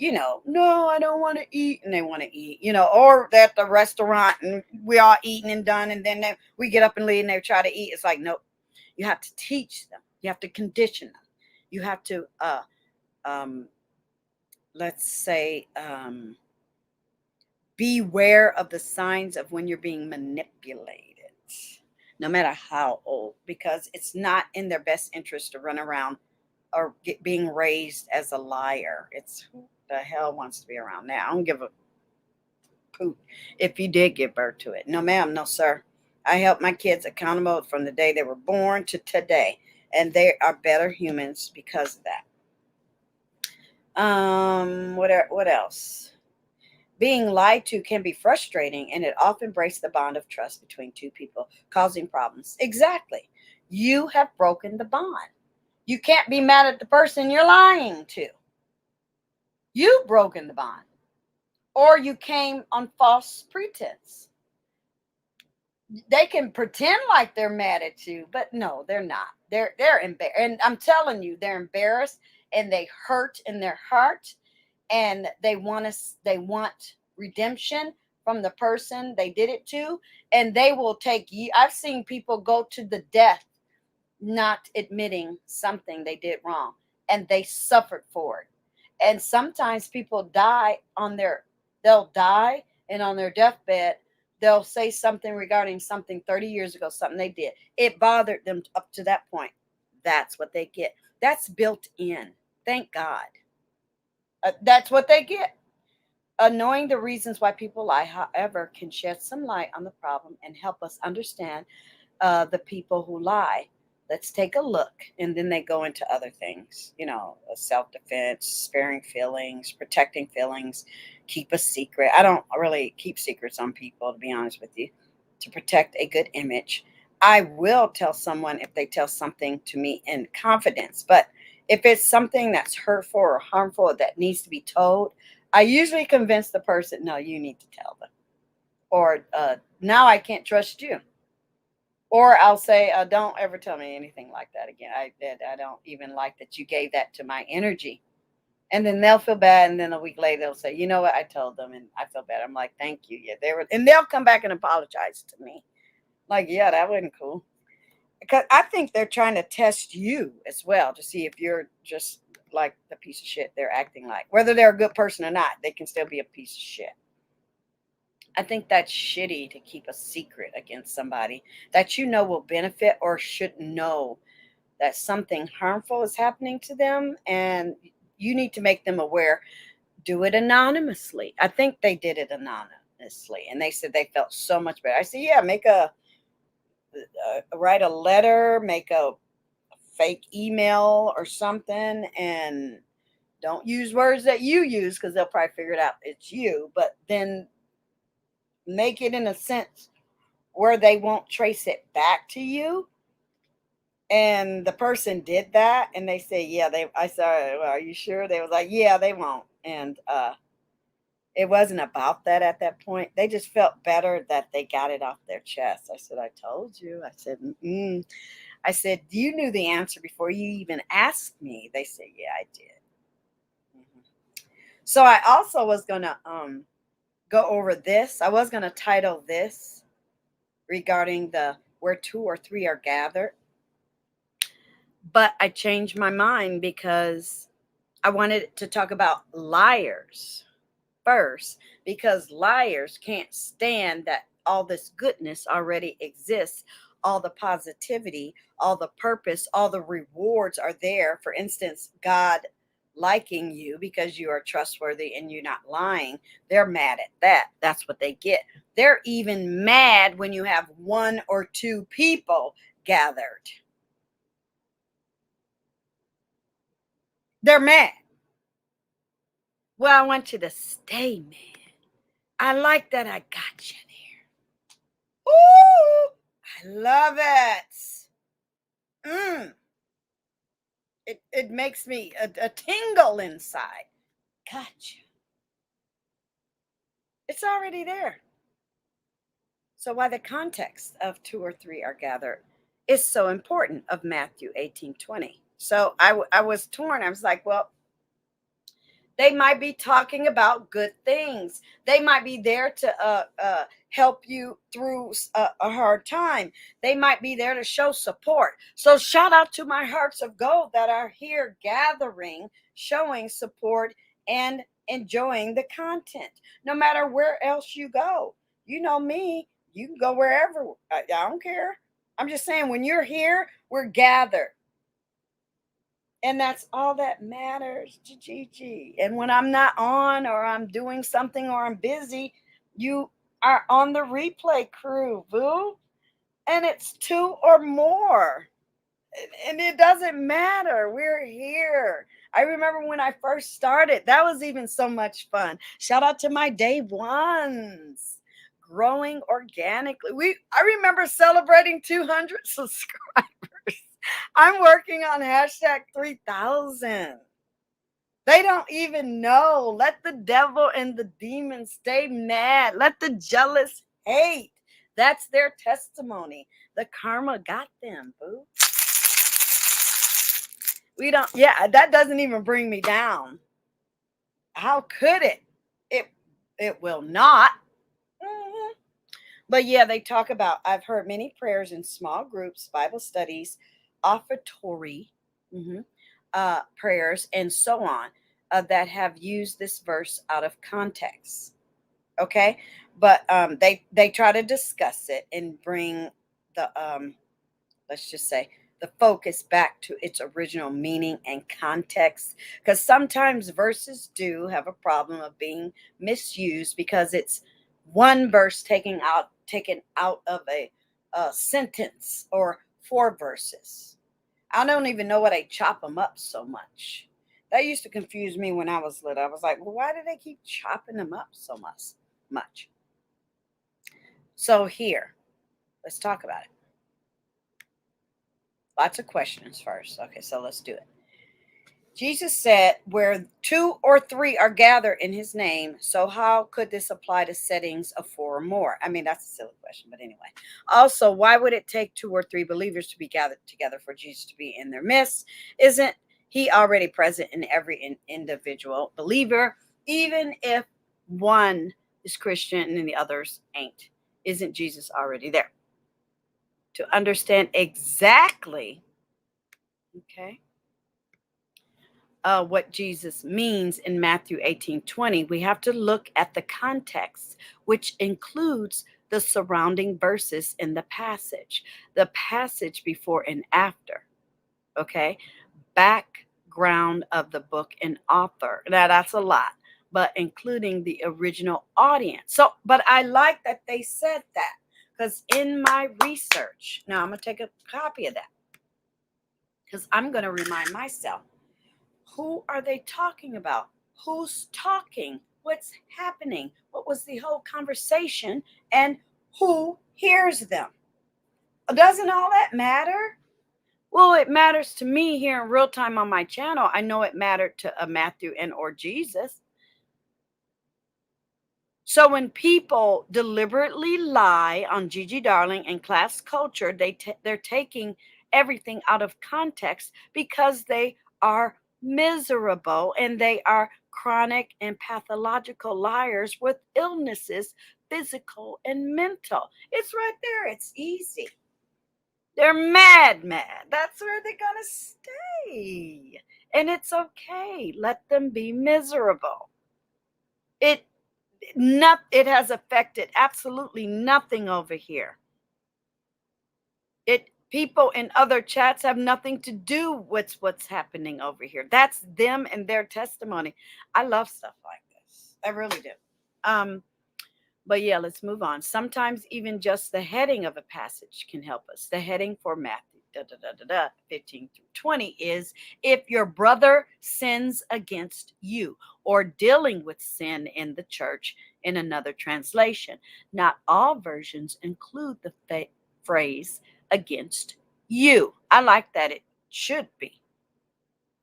No, I don't want to eat, and they want to eat, or they're at the restaurant and we all eating and done, and then we get up and leave and they try to eat. It's like, nope, you have to teach them. You have to condition them. You have to, let's say, beware of the signs of when you're being manipulated, no matter how old, because it's not in their best interest to run around or being raised as a liar. It's who the hell wants to be around now? I don't give a poop if you did give birth to it. No, ma'am, no, sir. I help my kids accountable from the day they were born to today, and they are better humans because of that. What else? Being lied to can be frustrating, and it often breaks the bond of trust between two people, causing problems. Exactly. You have broken the bond. You can't be mad at the person you're lying to. You've broken the bond. Or you came on false pretense. They can pretend like they're mad at you, but no, they're not. They're embarrassed. And I'm telling you, they're embarrassed and they hurt in their heart, and they want redemption from the person they did it to, and they will take you. I've seen people go to the death not admitting something they did wrong, and they suffered for it. And sometimes people they'll die, and on their deathbed they'll say something regarding something 30 years ago, something they did. It bothered them up to that point. That's what they get. That's built in. Thank God. That's what they get. Knowing the reasons why people lie, however, can shed some light on the problem and help us understand the people who lie. Let's take a look. And then they go into other things, self-defense, sparing feelings, protecting feelings, keep a secret. I don't really keep secrets on people, to be honest with you, to protect a good image. I will tell someone if they tell something to me in confidence, but if it's something that's hurtful or harmful that needs to be told, I usually convince the person, no, you need to tell them. Or now I can't trust you. Or I'll say, don't ever tell me anything like that again. I don't even like that you gave that to my energy. And then they'll feel bad, and then a week later they'll say, you know what, I told them and I feel bad. I'm like, thank you. Yeah, they were, and they'll come back and apologize to me. Like, yeah, that wasn't cool. Because I think they're trying to test you as well to see if you're just like the piece of shit they're acting like. Whether they're a good person or not, they can still be a piece of shit. I think that's shitty to keep a secret against somebody that you know will benefit or should know that something harmful is happening to them, and you need to make them aware. Do it anonymously. I think they did it anonymously, and they said they felt so much better. I said, yeah, make write a letter, make a fake email or something, and don't use words that you use because they'll probably figure it out it's you, but then make it in a sense where they won't trace it back to you. And the person did that, and they say, yeah, I said, well, are you sure? They was like, yeah, they won't. And it wasn't about that at that point. They just felt better that they got it off their chest. I said, I told you. I said, mm-mm. I said, you knew the answer before you even asked me. They said, yeah, I did. Mm-hmm. So I also was going to go over this. I was going to title this regarding the where two or three are gathered. But I changed my mind because I wanted to talk about liars first, because liars can't stand that all this goodness already exists, all the positivity, all the purpose, all the rewards are there. For instance, God liking you because you are trustworthy and you're not lying. They're mad at that. That's what they get. They're even mad when you have one or two people gathered. They're mad. Well, I want you to stay mad. I like that I got you there. Ooh, I love it. It makes me a tingle inside. Gotcha. It's already there. So why the context of two or three are gathered is so important of Matthew 18:20. So I was torn. I was like, well, they might be talking about good things. They might be there to help you through a hard time. They might be there to show support. So shout out to my hearts of gold that are here gathering, showing support and enjoying the content. No matter where else you go. You know me, you can go wherever. I don't care. I'm just saying, when you're here, we're gathered. And that's all that matters, Gigi. And when I'm not on, or I'm doing something, or I'm busy, you are on the replay crew, boo. And it's two or more. And it doesn't matter. We're here. I remember when I first started, that was even so much fun. Shout out to my day ones. Growing organically. I remember celebrating 200 subscribers. I'm working on hashtag 3000. They don't even know. Let the devil and the demons stay mad. Let the jealous hate. That's their testimony. The karma got them, boo. That doesn't even bring me down. How could it? It will not. Mm-hmm. But yeah, they talk about, I've heard many prayers in small groups, Bible studies, offertory prayers, and so on, that have used this verse out of context. Okay, but they try to discuss it and bring the let's just say the focus back to its original meaning and context, because sometimes verses do have a problem of being misused because it's one verse taken out of a sentence, or four verses. I don't even know why they chop them up so much. That used to confuse me when I was little. I was like, well, why do they keep chopping them up so much? So here, let's talk about it. Lots of questions first. Okay, so let's do it. Jesus said, where 2 or 3 are gathered in his name. So, how could this apply to settings of 4 or more? I mean, that's a silly question, but anyway. Also, why would it take 2 or 3 believers to be gathered together for Jesus to be in their midst? Isn't he already present in every individual believer, even if one is Christian and the others ain't? Isn't Jesus already there? To understand exactly, okay, what Jesus means in Matthew 18:20, we have to look at the context, which includes the surrounding verses in the passage before and after. Okay, background of the book and author. Now that's a lot, but including the original audience. So, but I like that they said that, because in my research, now I'm going to take a copy of that because I'm going to remind myself, who are they talking about? Who's talking? What's happening? What was the whole conversation? And who hears them? Doesn't all that matter? Well, it matters to me here in real time on my channel. I know it mattered to Matthew and or Jesus. So when people deliberately lie on Gigi Darling and class culture, they're taking everything out of context because they are miserable and they are chronic and pathological liars with illnesses, physical and mental. It's right there. It's easy. They're mad. That's where they're going to stay. And it's okay. Let them be miserable. It has affected absolutely nothing over here. People in other chats have nothing to do with what's happening over here. That's them and their testimony. I love stuff like this. I really do. But yeah, let's move on. Sometimes even just the heading of a passage can help us. The heading for Matthew 15 through 20 is, if your brother sins against you, or dealing with sin in the church in another translation. Not all versions include the phrase against you. I like that it should be.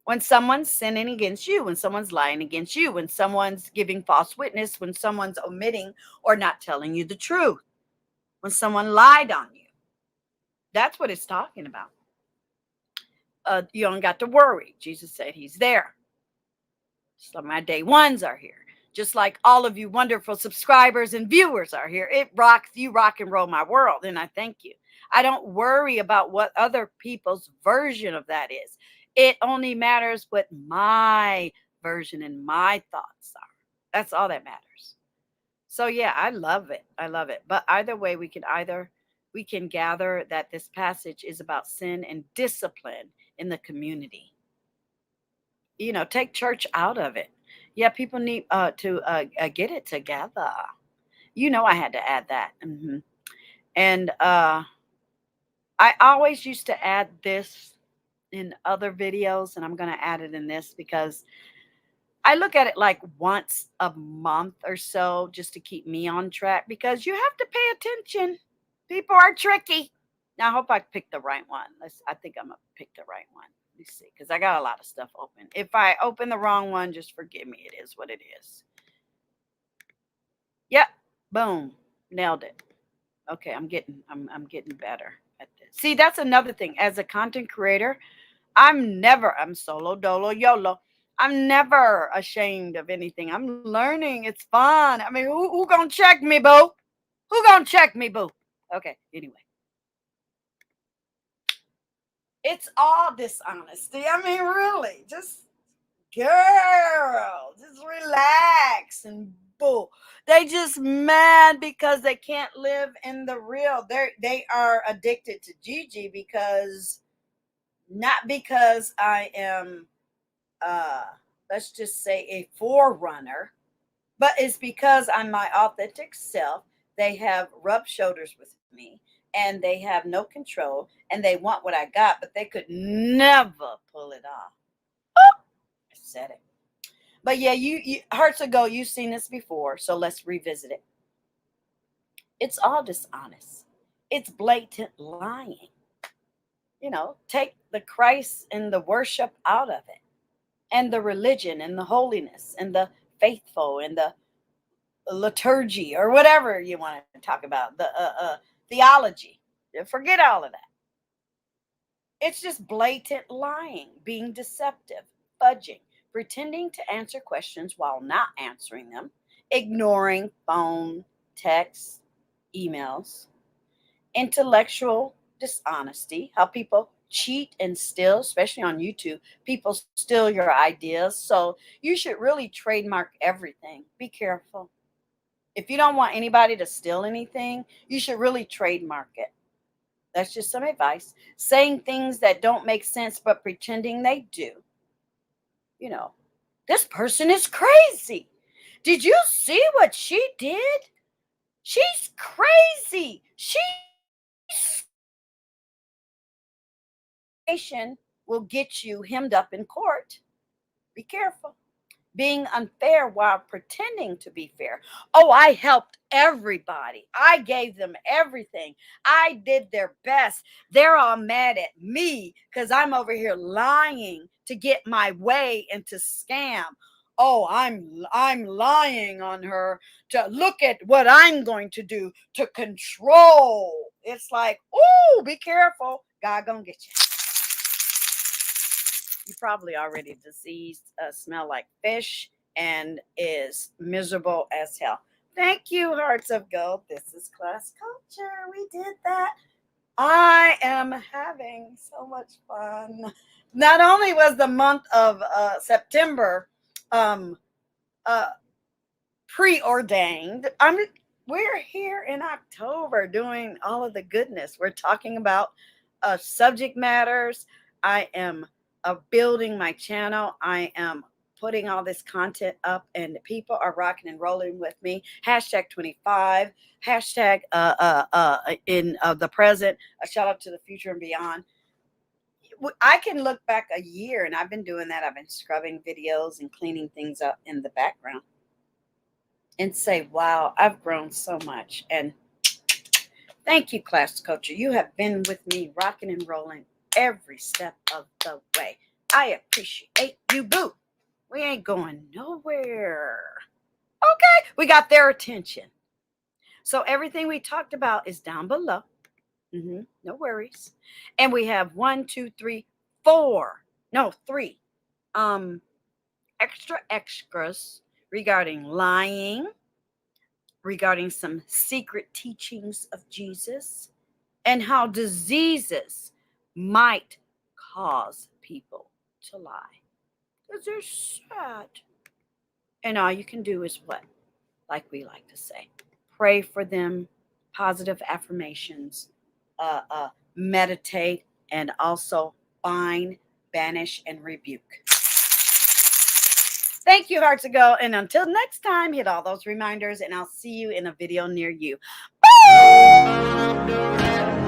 When someone's sinning against you, when someone's lying against you, when someone's giving false witness, when someone's omitting or not telling you the truth, when someone lied on you. That's what it's talking about. You don't got to worry. Jesus said he's there. So my day ones are here. Just like all of you wonderful subscribers and viewers are here. It rocks. You rock and roll my world. And I thank you. I don't worry about what other people's version of that is. It only matters what my version and my thoughts are. That's all that matters. So yeah, I love it. I love it. But either way, we can gather that this passage is about sin and discipline in the community. Take church out of it. Yeah, people need to get it together. I had to add that. And I always used to add this in other videos, and I'm going to add it in this because I look at it like once a month or so, just to keep me on track, because you have to pay attention. People are tricky. Now, I hope I picked the right one. I think I'm going to pick the right one. Let me see, because I got a lot of stuff open. If I open the wrong one, just forgive me. It is what it is. Yep. Boom. Nailed it. Okay, I'm getting better at this. See, that's another thing. As a content creator, I'm solo dolo YOLO. I'm never ashamed of anything. I'm learning. It's fun. I mean, who gonna check me, boo? Who gonna check me, boo? Okay, anyway. It's all dishonesty. I mean, really, just girl, just relax and boo. They just mad because they can't live in the real. They are addicted to Gigi because, not because I am let's just say a forerunner, but it's because I'm my authentic self. They have rubbed shoulders with me and they have no control and they want what I got, but they could never pull it off. Oh, I said it. But yeah, you HUGz ago, you've seen this before, so let's revisit it. It's all dishonest. It's blatant lying. Take the Christ and the worship out of it. and the religion and the holiness and the faithful and the liturgy or whatever you want to talk about, the theology. Forget all of that. It's just blatant lying, being deceptive, fudging, pretending to answer questions while not answering them, ignoring phone, texts, emails, intellectual dishonesty, how people cheat and steal, especially on YouTube. People steal your ideas. So you should really trademark everything. Be careful. If you don't want anybody to steal anything, you should really trademark it. That's just some advice. Saying things that don't make sense, but pretending they do. You know, this person is crazy. Did you see what she did? She's crazy. Will get you hemmed up in court. Be careful. Being unfair while pretending to be fair. Oh, I helped everybody. I gave them everything. I did their best. They're all mad at me because I'm over here lying to get my way and to scam. Oh, I'm lying on her to look at what I'm going to do to control. It's like, oh, be careful. God gonna get you. You probably already diseased, smell like fish, and is miserable as hell. Thank you, Hearts of Gold. This is Class Culture. We did that. I am having so much fun. Not only was the month of September preordained, we're here in October doing all of the goodness. We're talking about subject matters. I am building my channel. I am putting all this content up, and people are rocking and rolling with me. Hashtag 25. Hashtag in the present. A shout out to the future and beyond. I can look back a year, and I've been doing that. I've been scrubbing videos and cleaning things up in the background, and say, wow, I've grown so much. And thank you, Class Culture. You have been with me, rocking and rolling every step of the way. I appreciate you, boo. We ain't going nowhere. Okay, we got their attention. So everything we talked about is down below. No worries. And we have 3 extra extras regarding lying, regarding some secret teachings of Jesus, and how diseases might cause people to lie. Because they're sad. And all you can do is what? Like we like to say, pray for them, positive affirmations, meditate, and also bind, banish, and rebuke. Thank you, Hearts of Gold. And until next time, hit all those reminders, and I'll see you in a video near you. Bye!